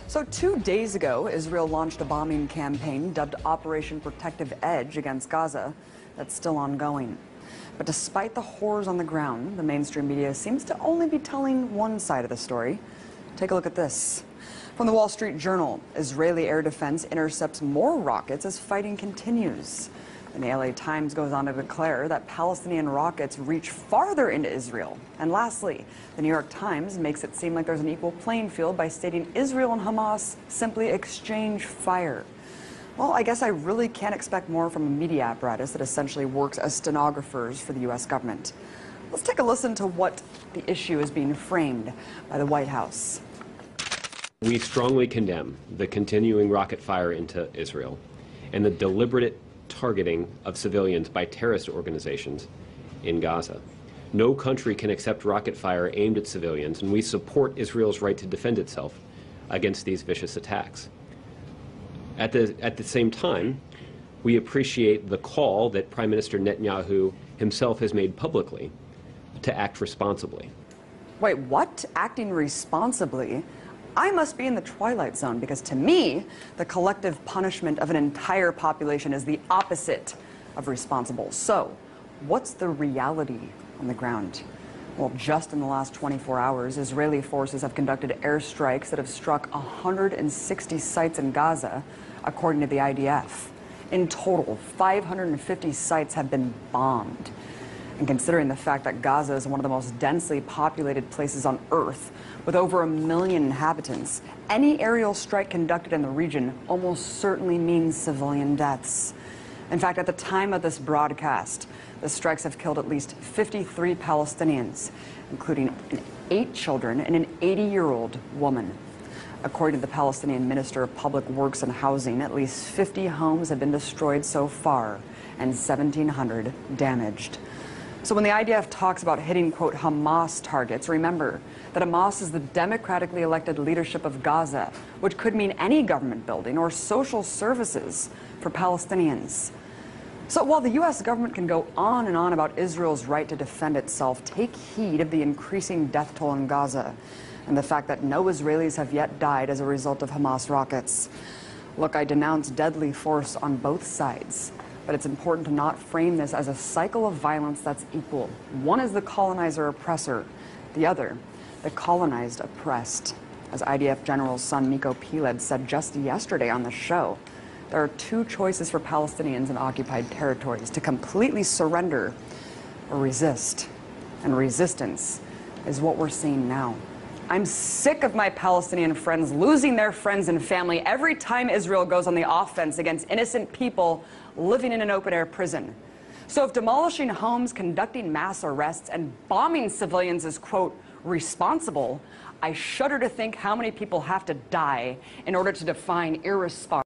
So 2 days ago, Israel launched a bombing campaign dubbed Operation Protective Edge against Gaza that's still ongoing. But despite the horrors on the ground, the mainstream media seems to only be telling one side of the story. Take a look at this. From the Wall Street Journal, Israeli air defense intercepts more rockets as fighting continues. And the LA Times goes on to declare that Palestinian rockets reach farther into Israel. And lastly, the New York Times makes it seem like there's an equal playing field by stating Israel and Hamas simply exchange fire. Well, I guess I really can't expect more from a media apparatus that essentially works as stenographers for the U.S. government. Let's take a listen to what the issue is being framed by the White House. We strongly condemn the continuing rocket fire into Israel and the deliberate targeting of civilians by terrorist organizations in Gaza. No country can accept rocket fire aimed at civilians, and we support Israel's right to defend itself against these vicious attacks. At the same time, we appreciate the call that Prime Minister Netanyahu himself has made publicly to act responsibly. Wait, what? Acting responsibly? I must be in the twilight zone, because to me, the collective punishment of an entire population is the opposite of responsible. So, what's the reality on the ground? Well, just in the last 24 hours, Israeli forces have conducted airstrikes that have struck 160 sites in Gaza, according to the IDF. In total, 550 sites have been bombed. And considering the fact that Gaza is one of the most densely populated places on Earth, with over 1 million inhabitants, any aerial strike conducted in the region almost certainly means civilian deaths. In fact, at the time of this broadcast, the strikes have killed at least 53 Palestinians, including 8 children and an 80-year-old woman. According to the Palestinian Minister of Public Works and Housing, at least 50 homes have been destroyed so far and 1,700 damaged. So when the IDF talks about hitting, quote, Hamas targets, remember that Hamas is the democratically elected leadership of Gaza, which could mean any government building or social services for Palestinians. So while the U.S. government can go on and on about Israel's right to defend itself, take heed of the increasing death toll in Gaza and the fact that no Israelis have yet died as a result of Hamas rockets. Look, I denounce deadly force on both sides. But it's important to not frame this as a cycle of violence that's equal. One is the colonizer-oppressor, the other, the colonized oppressed. As IDF General's son Miko Piled said just yesterday on the show, there are 2 choices for Palestinians in occupied territories: to completely surrender or resist. And resistance is what we're seeing now. I'm sick of my Palestinian friends losing their friends and family every time Israel goes on the offense against innocent people living in an open-air prison. So if demolishing homes, conducting mass arrests, and bombing civilians is, quote, responsible, I shudder to think how many people have to die in order to define irresponsible.